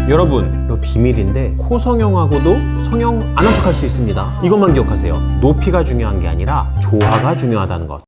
여러분, 이거 비밀인데 코 성형하고도 성형 안 한 척할 수 있습니다. 이것만 기억하세요. 높이가 중요한 게 아니라 조화가 중요하다는 것.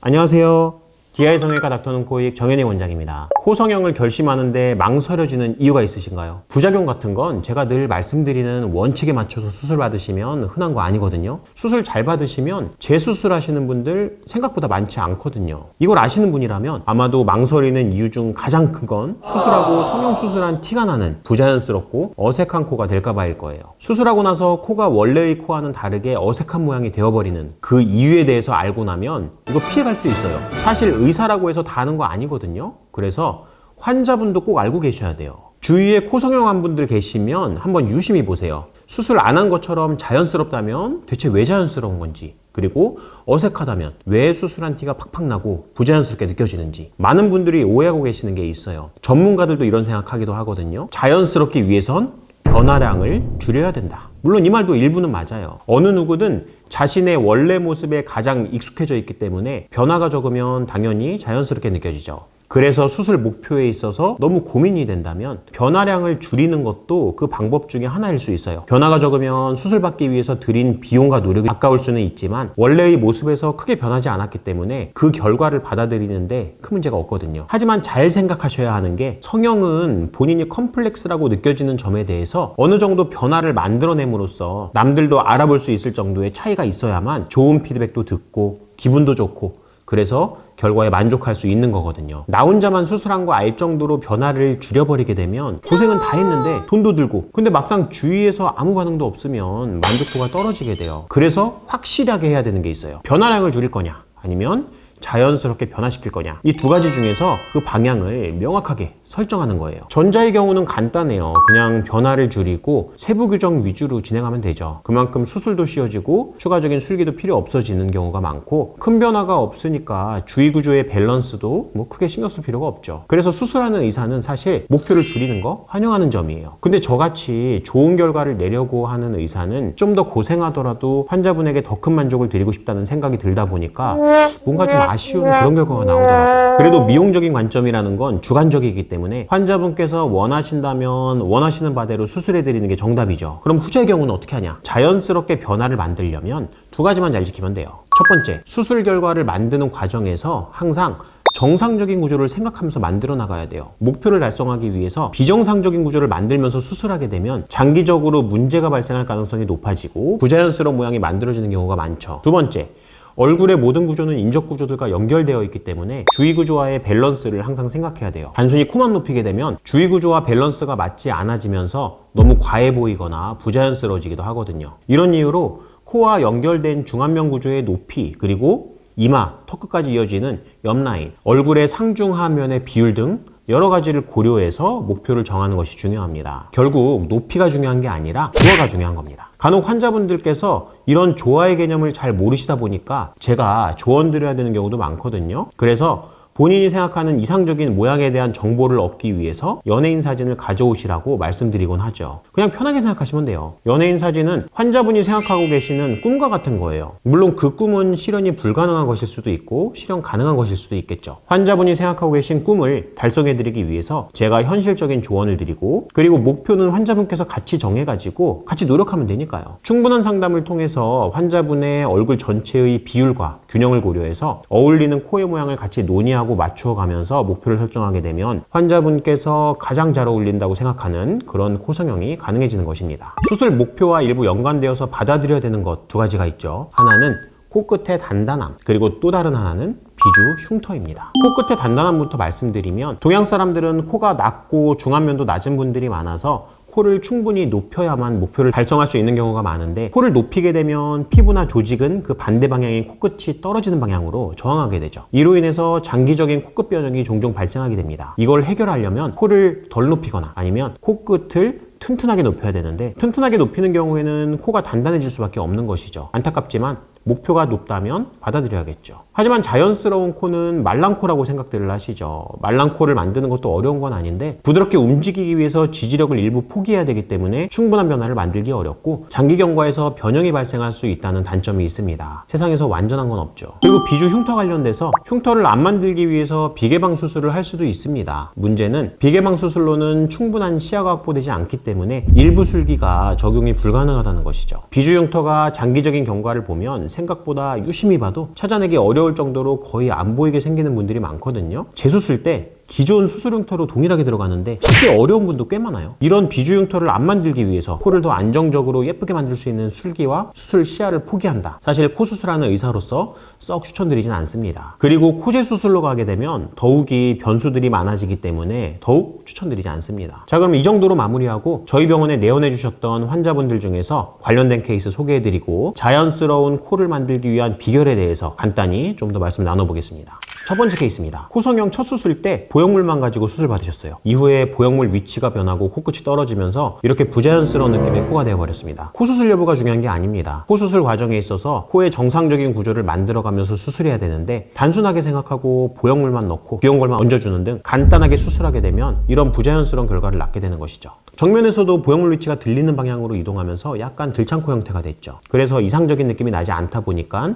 안녕하세요. DI 성형외과 닥터는 코익 정현희 원장입니다. 코 성형을 결심하는데 망설여지는 이유가 있으신가요? 부작용 같은 건 제가 늘 말씀드리는 원칙에 맞춰서 수술 받으시면 흔한 거 아니거든요. 수술 잘 받으시면 재수술하시는 분들 생각보다 많지 않거든요. 이걸 아시는 분이라면 아마도 망설이는 이유 중 가장 큰 건 수술하고 성형수술한 티가 나는 부자연스럽고 어색한 코가 될까봐일 거예요. 수술하고 나서 코가 원래의 코와는 다르게 어색한 모양이 되어버리는 그 이유에 대해서 알고 나면 이거 피해갈 수 있어요. 사실 의사라고 해서 다 하는 거 아니거든요. 그래서 환자분도 꼭 알고 계셔야 돼요. 주위에 코 성형한 분들 계시면 한번 유심히 보세요. 수술 안 한 것처럼 자연스럽다면 대체 왜 자연스러운 건지, 그리고 어색하다면 왜 수술한 티가 팍팍 나고 부자연스럽게 느껴지는지. 많은 분들이 오해하고 계시는 게 있어요. 전문가들도 이런 생각하기도 하거든요. 자연스럽기 위해선 변화량을 줄여야 된다. 물론 이 말도 일부는 맞아요. 어느 누구든 자신의 원래 모습에 가장 익숙해져 있기 때문에 변화가 적으면 당연히 자연스럽게 느껴지죠. 그래서 수술 목표에 있어서 너무 고민이 된다면 변화량을 줄이는 것도 그 방법 중에 하나일 수 있어요. 변화가 적으면 수술 받기 위해서 들인 비용과 노력이 아까울 수는 있지만 원래의 모습에서 크게 변하지 않았기 때문에 그 결과를 받아들이는데 큰 문제가 없거든요. 하지만 잘 생각하셔야 하는 게 성형은 본인이 컴플렉스라고 느껴지는 점에 대해서 어느 정도 변화를 만들어냄으로써 남들도 알아볼 수 있을 정도의 차이가 있어야만 좋은 피드백도 듣고 기분도 좋고, 그래서 결과에 만족할 수 있는 거거든요. 나 혼자만 수술한 거 알 정도로 변화를 줄여버리게 되면 고생은 다 했는데 돈도 들고, 근데 막상 주위에서 아무 반응도 없으면 만족도가 떨어지게 돼요. 그래서 확실하게 해야 되는 게 있어요. 변화량을 줄일 거냐 아니면 자연스럽게 변화시킬 거냐, 이 두 가지 중에서 그 방향을 명확하게 설정하는 거예요. 전자의 경우는 간단해요. 그냥 변화를 줄이고 세부 규정 위주로 진행하면 되죠. 그만큼 수술도 쉬워지고 추가적인 술기도 필요 없어지는 경우가 많고, 큰 변화가 없으니까 주위 구조의 밸런스도 뭐 크게 신경 쓸 필요가 없죠. 그래서 수술하는 의사는 사실 목표를 줄이는 거 환영하는 점이에요. 근데 저같이 좋은 결과를 내려고 하는 의사는 좀 더 고생하더라도 환자분에게 더 큰 만족을 드리고 싶다는 생각이 들다 보니까 뭔가 좀 아쉬운 그런 결과가 나오더라고요. 그래도 미용적인 관점이라는 건 주관적이기 때문에 환자분께서 원하신다면 원하시는 바대로 수술해드리는 게 정답이죠. 그럼 후자의 경우는 어떻게 하냐? 자연스럽게 변화를 만들려면 두 가지만 잘 지키면 돼요. 첫 번째, 수술 결과를 만드는 과정에서 항상 정상적인 구조를 생각하면서 만들어 나가야 돼요. 목표를 달성하기 위해서 비정상적인 구조를 만들면서 수술하게 되면 장기적으로 문제가 발생할 가능성이 높아지고 부자연스러운 모양이 만들어지는 경우가 많죠. 두 번째, 얼굴의 모든 구조는 인적 구조들과 연결되어 있기 때문에 주위 구조와의 밸런스를 항상 생각해야 돼요. 단순히 코만 높이게 되면 주위 구조와 밸런스가 맞지 않아지면서 너무 과해 보이거나 부자연스러워지기도 하거든요. 이런 이유로 코와 연결된 중안면 구조의 높이, 그리고 이마, 턱 끝까지 이어지는 옆라인, 얼굴의 상중하면의 비율 등 여러 가지를 고려해서 목표를 정하는 것이 중요합니다. 결국 높이가 중요한 게 아니라 조화가 중요한 겁니다. 간혹 환자분들께서 이런 조화의 개념을 잘 모르시다 보니까 제가 조언 드려야 되는 경우도 많거든요. 그래서 본인이 생각하는 이상적인 모양에 대한 정보를 얻기 위해서 연예인 사진을 가져오시라고 말씀드리곤 하죠. 그냥 편하게 생각하시면 돼요. 연예인 사진은 환자분이 생각하고 계시는 꿈과 같은 거예요. 물론 그 꿈은 실현이 불가능한 것일 수도 있고 실현 가능한 것일 수도 있겠죠. 환자분이 생각하고 계신 꿈을 달성해드리기 위해서 제가 현실적인 조언을 드리고, 그리고 목표는 환자분께서 같이 정해가지고 같이 노력하면 되니까요. 충분한 상담을 통해서 환자분의 얼굴 전체의 비율과 균형을 고려해서 어울리는 코의 모양을 같이 논의하고 맞추어가면서 목표를 설정하게 되면 환자분께서 가장 잘 어울린다고 생각하는 그런 코 성형이 가능해지는 것입니다. 수술 목표와 일부 연관되어서 받아들여야 되는 것 두 가지가 있죠. 하나는 코끝의 단단함, 그리고 또 다른 하나는 비주 흉터입니다. 코끝의 단단함부터 말씀드리면, 동양 사람들은 코가 낮고 중안면도 낮은 분들이 많아서 코를 충분히 높여야만 목표를 달성할 수 있는 경우가 많은데, 코를 높이게 되면 피부나 조직은 그 반대 방향인 코끝이 떨어지는 방향으로 저항하게 되죠. 이로 인해서 장기적인 코끝 변형이 종종 발생하게 됩니다. 이걸 해결하려면 코를 덜 높이거나 아니면 코끝을 튼튼하게 높여야 되는데, 튼튼하게 높이는 경우에는 코가 단단해질 수밖에 없는 것이죠. 안타깝지만 목표가 높다면 받아들여야겠죠. 하지만 자연스러운 코는 말랑코라고 생각들을 하시죠. 말랑코를 만드는 것도 어려운 건 아닌데 부드럽게 움직이기 위해서 지지력을 일부 포기해야 되기 때문에 충분한 변화를 만들기 어렵고 장기 경과에서 변형이 발생할 수 있다는 단점이 있습니다. 세상에서 완전한 건 없죠. 그리고 비주 흉터 관련돼서 흉터를 안 만들기 위해서 비개방 수술을 할 수도 있습니다. 문제는 비개방 수술로는 충분한 시야가 확보되지 않기 때문에 일부 술기가 적용이 불가능하다는 것이죠. 비주 흉터가 장기적인 경과를 보면 생각보다 유심히 봐도 찾아내기 어려울 정도로 거의 안 보이게 생기는 분들이 많거든요. 재수술 때 기존 수술 흉터로 동일하게 들어가는데 찾기 어려운 분도 꽤 많아요. 이런 비주 흉터를 안 만들기 위해서 코를 더 안정적으로 예쁘게 만들 수 있는 술기와 수술 시야를 포기한다. 사실 코 수술하는 의사로서 썩 추천드리진 않습니다. 그리고 코재 수술로 가게 되면 더욱이 변수들이 많아지기 때문에 더욱 추천드리지 않습니다. 자, 그럼 이 정도로 마무리하고 저희 병원에 내원해 주셨던 환자분들 중에서 관련된 케이스 소개해드리고 자연스러운 코를 만들기 위한 비결에 대해서 간단히 좀 더 말씀 나눠보겠습니다. 첫 번째 케이스입니다. 코성형 첫 수술 때 보형물만 가지고 수술 받으셨어요. 이후에 보형물 위치가 변하고 코끝이 떨어지면서 이렇게 부자연스러운 느낌의 코가 되어버렸습니다. 코 수술 여부가 중요한 게 아닙니다. 코 수술 과정에 있어서 코의 정상적인 구조를 만들어가면서 수술해야 되는데 단순하게 생각하고 보형물만 넣고 귀여운 걸만 얹어주는 등 간단하게 수술하게 되면 이런 부자연스러운 결과를 낳게 되는 것이죠. 정면에서도 보형물 위치가 들리는 방향으로 이동하면서 약간 들창코 형태가 됐죠. 그래서 이상적인 느낌이 나지 않다 보니까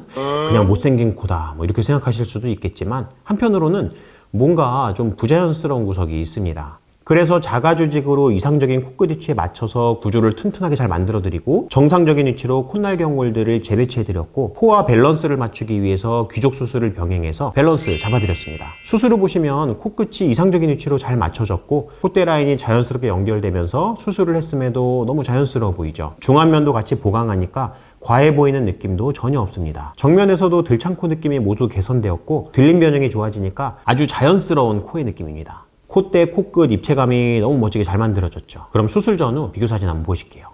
그냥 못생긴 코다 뭐 이렇게 생각하실 수도 있겠지만 한편으로는 뭔가 좀 부자연스러운 구석이 있습니다. 그래서 자가조직으로 이상적인 코끝 위치에 맞춰서 구조를 튼튼하게 잘 만들어드리고 정상적인 위치로 콧날개 홀들을 재배치해드렸고 코와 밸런스를 맞추기 위해서 귀족 수술을 병행해서 밸런스 잡아드렸습니다. 수술 후 보시면 코끝이 이상적인 위치로 잘 맞춰졌고 콧대 라인이 자연스럽게 연결되면서 수술을 했음에도 너무 자연스러워 보이죠. 중안면도 같이 보강하니까 과해 보이는 느낌도 전혀 없습니다. 정면에서도 들창코 느낌이 모두 개선되었고 들림 변형이 좋아지니까 아주 자연스러운 코의 느낌입니다. 콧대, 코끝, 입체감이 너무 멋지게 잘 만들어졌죠. 그럼 수술 전후 비교 사진 한번 보실게요.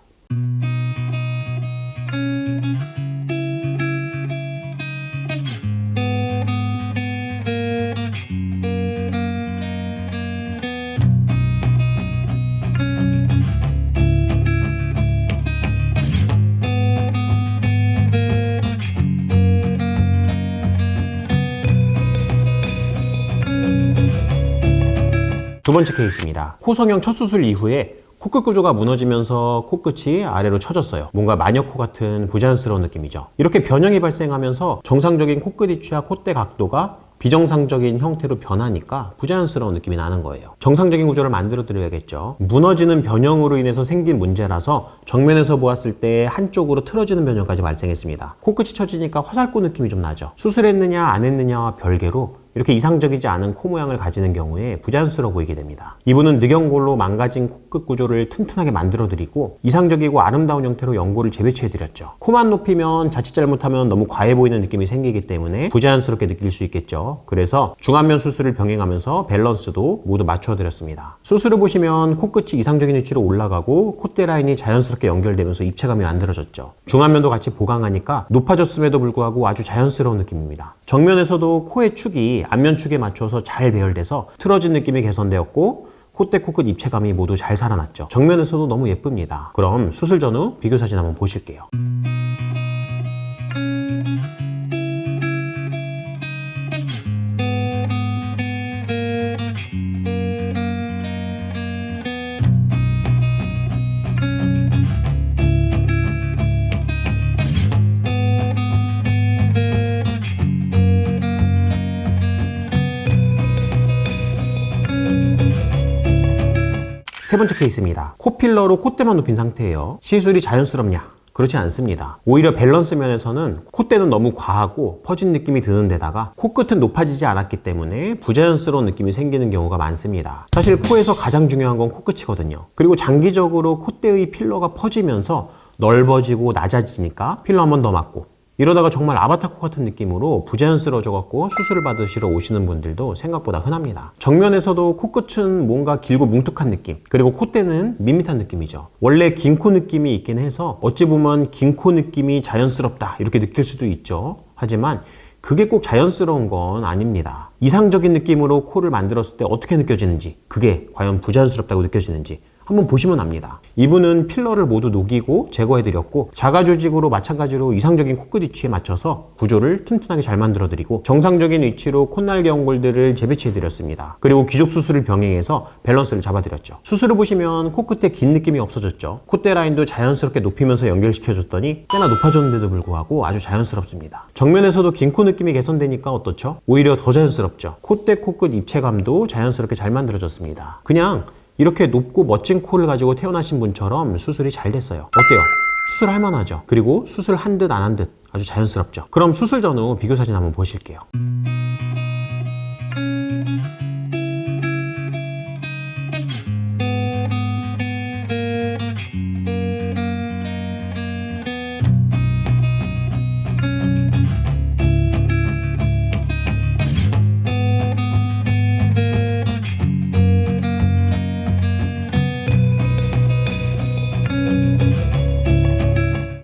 두 번째 케이스입니다. 코성형 첫 수술 이후에 코끝 구조가 무너지면서 코끝이 아래로 처졌어요. 뭔가 마녀코 같은 부자연스러운 느낌이죠. 이렇게 변형이 발생하면서 정상적인 코끝 위치와 콧대 각도가 비정상적인 형태로 변하니까 부자연스러운 느낌이 나는 거예요. 정상적인 구조를 만들어 드려야겠죠. 무너지는 변형으로 인해서 생긴 문제라서 정면에서 보았을 때 한쪽으로 틀어지는 변형까지 발생했습니다. 코끝이 처지니까 화살코 느낌이 좀 나죠. 수술했느냐 안 했느냐와 별개로 이렇게 이상적이지 않은 코 모양을 가지는 경우에 부자연스러워 보이게 됩니다. 이분은 늑연골로 망가진 코끝 구조를 튼튼하게 만들어드리고 이상적이고 아름다운 형태로 연골을 재배치해드렸죠. 코만 높이면 자칫 잘못하면 너무 과해 보이는 느낌이 생기기 때문에 부자연스럽게 느낄 수 있겠죠. 그래서 중안면 수술을 병행하면서 밸런스도 모두 맞춰드렸습니다. 수술을 보시면 코끝이 이상적인 위치로 올라가고 콧대 라인이 자연스럽게 연결되면서 입체감이 만들어졌죠. 중안면도 같이 보강하니까 높아졌음에도 불구하고 아주 자연스러운 느낌입니다. 정면에서도 코의 축이 안면 축에 맞춰서 잘 배열돼서 틀어진 느낌이 개선되었고 콧대, 코끝 입체감이 모두 잘 살아났죠. 정면에서도 너무 예쁩니다. 그럼 수술 전후 비교 사진 한번 보실게요. 세 번째 케이스입니다. 코필러로 콧대만 높인 상태예요. 시술이 자연스럽냐? 그렇지 않습니다. 오히려 밸런스 면에서는 콧대는 너무 과하고 퍼진 느낌이 드는 데다가 코끝은 높아지지 않았기 때문에 부자연스러운 느낌이 생기는 경우가 많습니다. 사실 코에서 가장 중요한 건 코끝이거든요. 그리고 장기적으로 콧대의 필러가 퍼지면서 넓어지고 낮아지니까 필러 한 번 더 맞고 이러다가 정말 아바타 코 같은 느낌으로 부자연스러워져 갖고 수술을 받으시러 오시는 분들도 생각보다 흔합니다. 정면에서도 코끝은 뭔가 길고 뭉툭한 느낌, 그리고 콧대는 밋밋한 느낌이죠. 원래 긴 코 느낌이 있긴 해서 어찌 보면 긴 코 느낌이 자연스럽다 이렇게 느낄 수도 있죠. 하지만 그게 꼭 자연스러운 건 아닙니다. 이상적인 느낌으로 코를 만들었을 때 어떻게 느껴지는지, 그게 과연 부자연스럽다고 느껴지는지 한번 보시면 압니다. 이분은 필러를 모두 녹이고 제거해드렸고 자가조직으로 마찬가지로 이상적인 코끝 위치에 맞춰서 구조를 튼튼하게 잘 만들어드리고 정상적인 위치로 콧날개 연골들을 재배치해드렸습니다. 그리고 귀족 수술을 병행해서 밸런스를 잡아드렸죠. 수술을 보시면 코끝에 긴 느낌이 없어졌죠. 콧대 라인도 자연스럽게 높이면서 연결시켜줬더니 꽤나 높아졌는데도 불구하고 아주 자연스럽습니다. 정면에서도 긴 코 느낌이 개선되니까 어떻죠? 오히려 더 자연스럽죠. 콧대, 코끝 입체감도 자연스럽게 잘 만들어졌습니다. 그냥 이렇게 높고 멋진 코를 가지고 태어나신 분처럼 수술이 잘 됐어요. 어때요? 수술할 만하죠? 그리고 수술 한 듯 안 한 듯 아주 자연스럽죠? 그럼 수술 전후 비교 사진 한번 보실게요.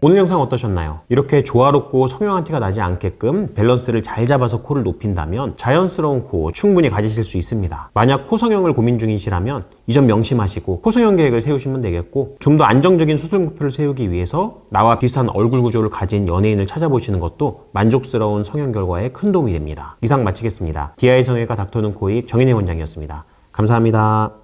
오늘 영상 어떠셨나요? 이렇게 조화롭고 성형한 티가 나지 않게끔 밸런스를 잘 잡아서 코를 높인다면 자연스러운 코 충분히 가지실 수 있습니다. 만약 코 성형을 고민 중이시라면 이 점 명심하시고 코 성형 계획을 세우시면 되겠고, 좀 더 안정적인 수술 목표를 세우기 위해서 나와 비슷한 얼굴 구조를 가진 연예인을 찾아보시는 것도 만족스러운 성형 결과에 큰 도움이 됩니다. 이상 마치겠습니다. DI 성형외과 닥터눈코입 정인혜 원장이었습니다. 감사합니다.